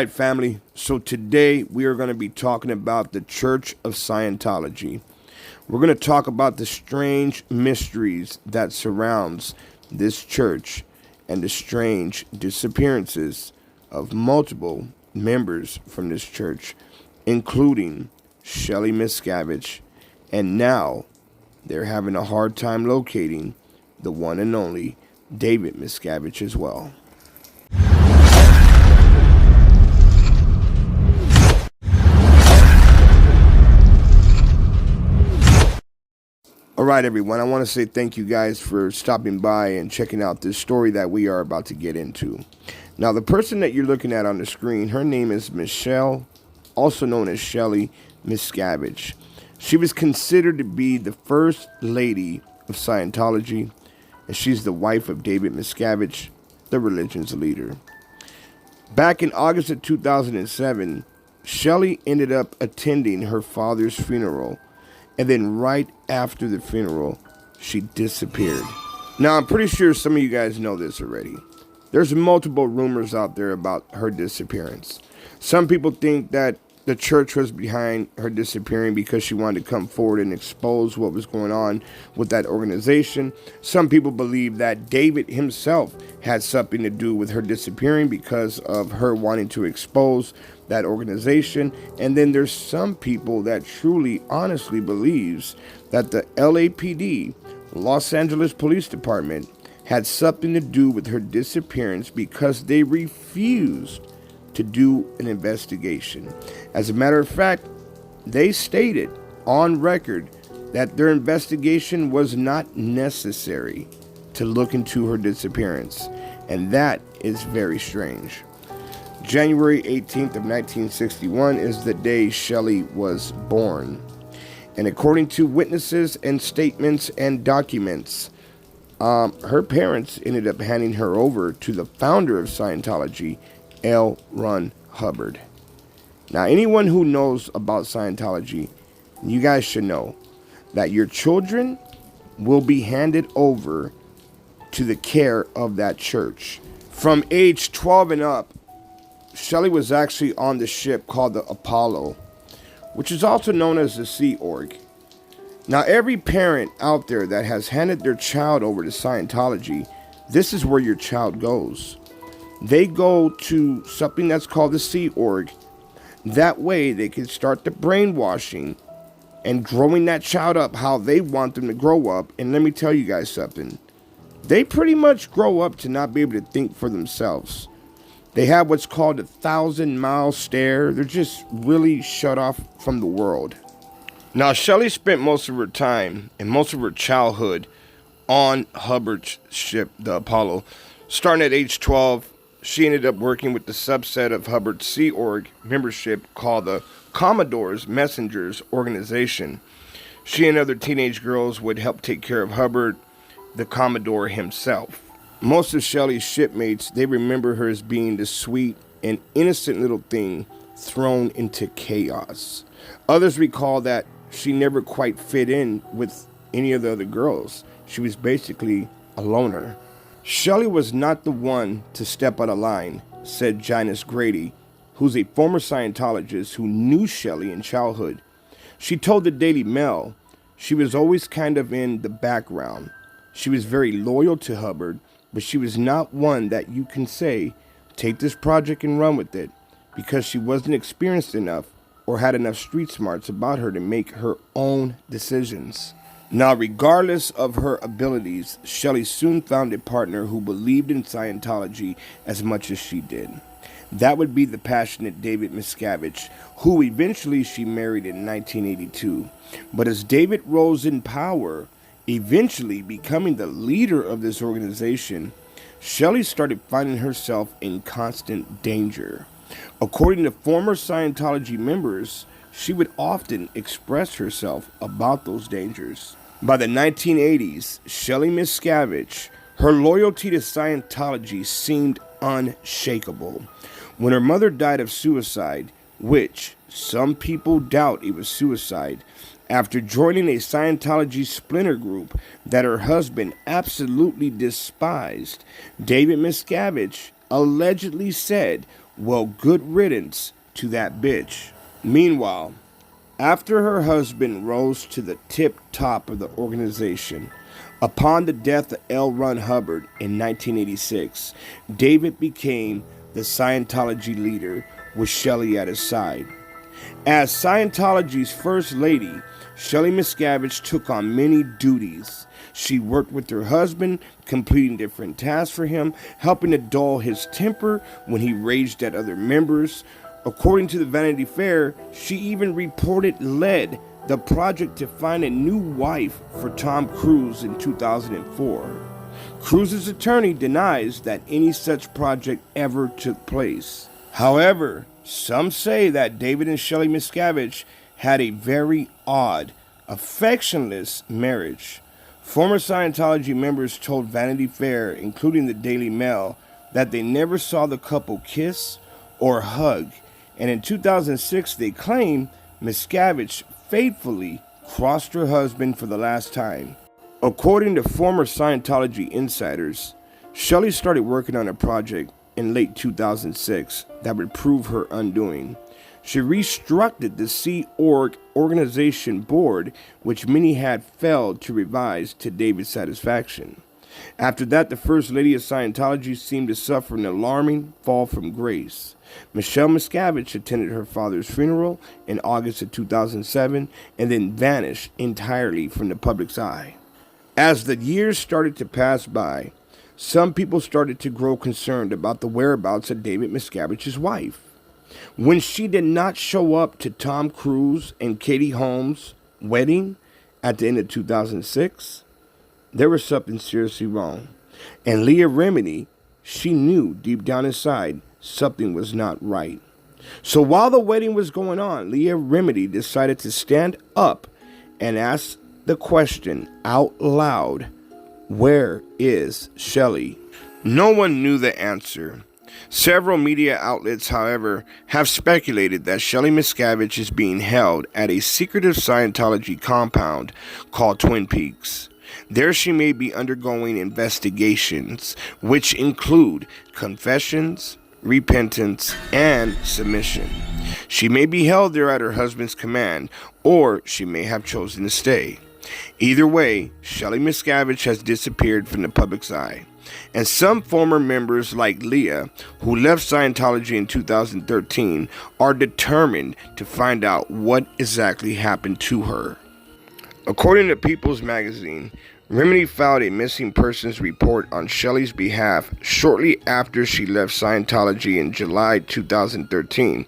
right, family. So today we are going to be talking about the Church of Scientology. We're going to talk about the strange mysteries that surrounds this church and the strange disappearances of multiple members from this church, including Shelley Miscavige, and now they're having a hard time locating the one and only David Miscavige as well. All right, everyone, I want to say thank you guys for stopping by and checking out this story that we are about to get into. Now, the person that you're looking at on the screen, her name is Michelle, also known as Shelley Miscavige. She was considered to be the first lady of Scientology, and she's the wife of David Miscavige, the religion's leader. Back in August of 2007, Shelley ended up attending her father's funeral, and then right after the funeral, she disappeared. Now, I'm pretty sure some of you guys know this already. There's multiple rumors out there about her disappearance. Some people think that the church was behind her disappearing because she wanted to come forward and expose what was going on with that organization. Some people believe that David himself had something to do with her disappearing because of her wanting to expose that organization. And then there's some people that truly, honestly believes that the LAPD, Los Angeles Police Department, had something to do with her disappearance because they refused to do an investigation. As a matter of fact, they stated on record that their investigation was not necessary to look into her disappearance, and that is very strange. January 18th of 1961 is the day Shelley was born, and according to witnesses and statements and documents, her parents ended up handing her over to the founder of Scientology, L. Ron Hubbard. Now, anyone who knows about Scientology, you guys should know that your children will be handed over to the care of that church. From age 12 and up, Shelley was actually on the ship called the Apollo, which is also known as the Sea Org. Now, every parent out there that has handed their child over to Scientology, this is where your child goes. They go to something that's called the Sea Org. That way they can start the brainwashing and growing that child up how they want them to grow up. And let me tell you guys something. They pretty much grow up to not be able to think for themselves. They have what's called a 1,000-mile stare. They're just really shut off from the world. Now, Shelley spent most of her time and most of her childhood on Hubbard's ship, the Apollo. Starting at age 12, she ended up working with the subset of Hubbard's Sea Org membership called the Commodore's Messengers Organization. She and other teenage girls would help take care of Hubbard, the Commodore himself. Most of Shelley's shipmates, they remember her as being the sweet and innocent little thing thrown into chaos. Others recall that she never quite fit in with any of the other girls. She was basically a loner. Shelley was not the one to step out of line, said Janice Grady, who's a former Scientologist who knew Shelley in childhood. She told the Daily Mail she was always kind of in the background. She was very loyal to Hubbard, but she was not one that you can say, take this project and run with it, because she wasn't experienced enough or had enough street smarts about her to make her own decisions. Now, regardless of her abilities, Shelley soon found a partner who believed in Scientology as much as she did. That would be the passionate David Miscavige, who eventually she married in 1982. But as David rose in power, eventually becoming the leader of this organization, Shelley started finding herself in constant danger. According to former Scientology members, she would often express herself about those dangers. By the 1980s, Shelley Miscavige, her loyalty to Scientology seemed unshakable. When her mother died of suicide, which some people doubt it was suicide, after joining a Scientology splinter group that her husband absolutely despised, David Miscavige allegedly said Well, good riddance to that bitch. Meanwhile, after her husband rose to the tip top of the organization, upon the death of L. Ron Hubbard in 1986, David became the Scientology leader with Shelley at his side. As Scientology's first lady, Shelley Miscavige took on many duties. She worked with her husband, completing different tasks for him, helping to dull his temper when he raged at other members. According to the Vanity Fair, she even led the project to find a new wife for Tom Cruise in 2004. Cruise's attorney denies that any such project ever took place. However, some say that David and Shelley Miscavige had a very odd, affectionless marriage. Former Scientology members told Vanity Fair, including the Daily Mail, that they never saw the couple kiss or hug, and in 2006 they claimed Miscavige faithfully crossed her husband for the last time. According to former Scientology insiders, Shelley started working on a project in late 2006 that would prove her undoing. She restructured the Sea Org organization board, which many had failed to revise to David's satisfaction. After that, the First Lady of Scientology seemed to suffer an alarming fall from grace. Michelle Miscavige attended her father's funeral in August of 2007 and then vanished entirely from the public's eye. As the years started to pass by, some people started to grow concerned about the whereabouts of David Miscavige's wife. When she did not show up to Tom Cruise and Katie Holmes' wedding at the end of 2006, there was something seriously wrong. And Leah Remini, she knew deep down inside something was not right. So while the wedding was going on, Leah Remini decided to stand up and ask the question out loud, "Where is Shelley?" No one knew the answer. Several media outlets, however, have speculated that Shelley Miscavige is being held at a secretive Scientology compound called Twin Peaks. There she may be undergoing investigations, which include confessions, repentance, and submission. She may be held there at her husband's command, or she may have chosen to stay. Either way, Shelley Miscavige has disappeared from the public's eye. And some former members like Leah, who left Scientology in 2013, are determined to find out what exactly happened to her. According to People's Magazine, Remini filed a missing persons report on Shelley's behalf shortly after she left Scientology in July 2013.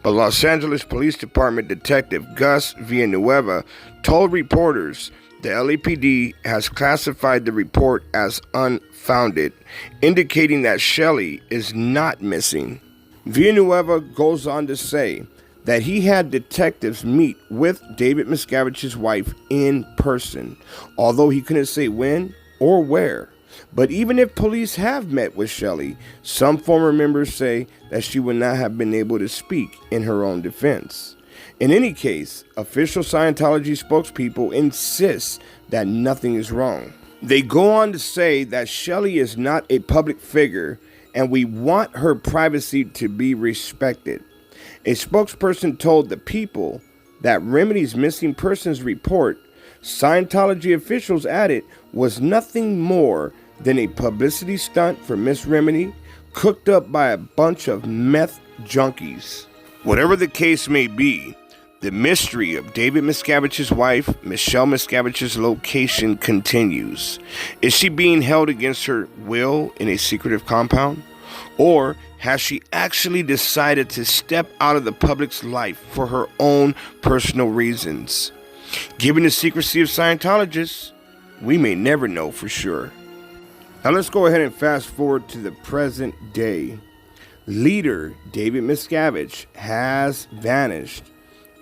But Los Angeles Police Department Detective Gus Villanueva told reporters the LAPD has classified the report as unfounded, indicating that Shelley is not missing. Villanueva goes on to say that he had detectives meet with David Miscavige's wife in person, although he couldn't say when or where. But even if police have met with Shelley, some former members say that she would not have been able to speak in her own defense. In any case, official Scientology spokespeople insist that nothing is wrong. They go on to say that Shelley is not a public figure and we want her privacy to be respected. A spokesperson told the People that Remini's missing persons report, Scientology officials added, was nothing more than a publicity stunt for Miss Remini, cooked up by a bunch of meth junkies. Whatever the case may be, the mystery of David Miscavige's wife, Michelle Miscavige's location continues. Is she being held against her will in a secretive compound? Or has she actually decided to step out of the public's life for her own personal reasons? Given the secrecy of Scientologists, we may never know for sure. Now let's go ahead and fast forward to the present day. Leader David Miscavige has vanished.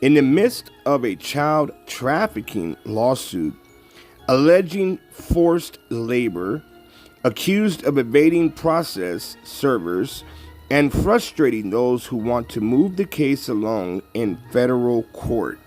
In the midst of a child trafficking lawsuit alleging forced labor, accused of evading process servers, and frustrating those who want to move the case along in federal court.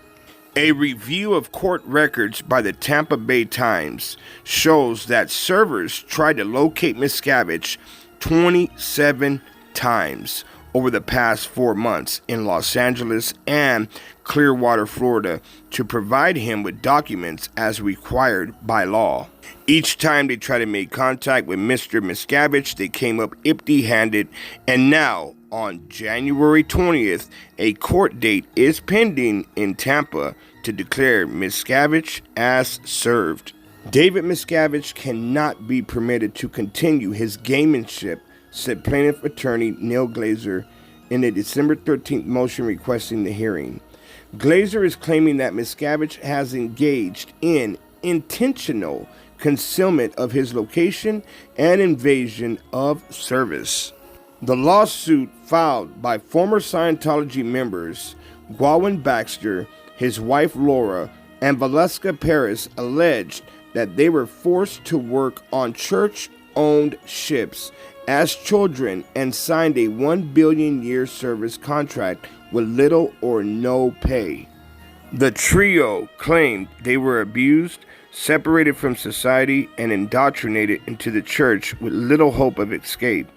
A review of court records by the Tampa Bay Times shows that servers tried to locate Miscavige 27 times over the past 4 months in Los Angeles and Clearwater, Florida, to provide him with documents as required by law. Each time they tried to make contact with Mr. Miscavige, they came up empty-handed, and now, on January 20th, a court date is pending in Tampa to declare Miscavige as served. David Miscavige cannot be permitted to continue his gamemanship, said plaintiff attorney Neil Glazer in a December 13th motion requesting the hearing. Glazer is claiming that Miscavige has engaged in intentional concealment of his location and invasion of service. The lawsuit filed by former Scientology members Gwawin Baxter, his wife Laura, and Valeska Paris alleged that they were forced to work on church-owned ships as children and signed a 1 billion-year service contract with little or no pay. The trio claimed they were abused, separated from society, and indoctrinated into the church with little hope of escape.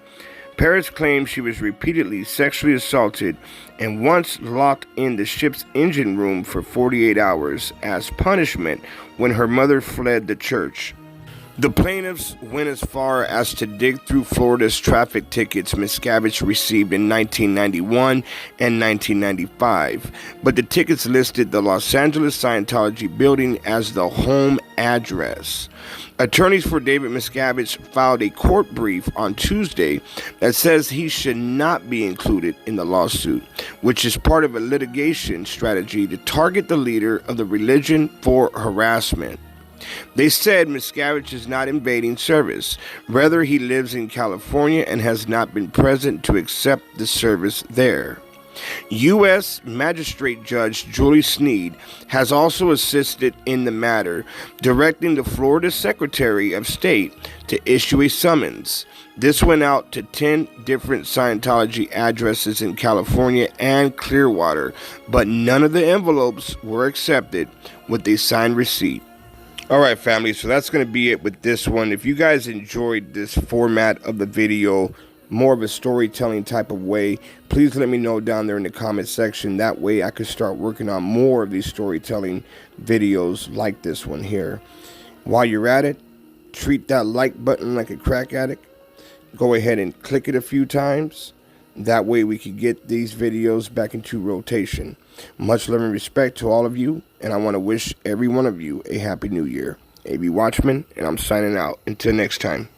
Paris claimed she was repeatedly sexually assaulted and once locked in the ship's engine room for 48 hours as punishment when her mother fled the church. The plaintiffs went as far as to dig through Florida's traffic tickets Miscavige received in 1991 and 1995, but the tickets listed the Los Angeles Scientology building as the home address. Attorneys for David Miscavige filed a court brief on Tuesday that says he should not be included in the lawsuit, which is part of a litigation strategy to target the leader of the religion for harassment. They said Miscavige is not invading service. Rather, he lives in California and has not been present to accept the service there. U.S. Magistrate Judge Julie Sneed has also assisted in the matter, directing the Florida Secretary of State to issue a summons. This went out to 10 different Scientology addresses in California and Clearwater, but none of the envelopes were accepted with a signed receipt. All right, family, so that's going to be it with this one. If you guys enjoyed this format of the video, more of a storytelling type of way, please let me know down there in the comment section. That way I could start working on more of these storytelling videos like this one here. While you're at it, treat that like button like a crack addict. Go ahead and click it a few times. That way we can get these videos back into rotation. Much love and respect to all of you, and I want to wish every one of you a happy new year. AV Watchman, and I'm signing out. Until next time.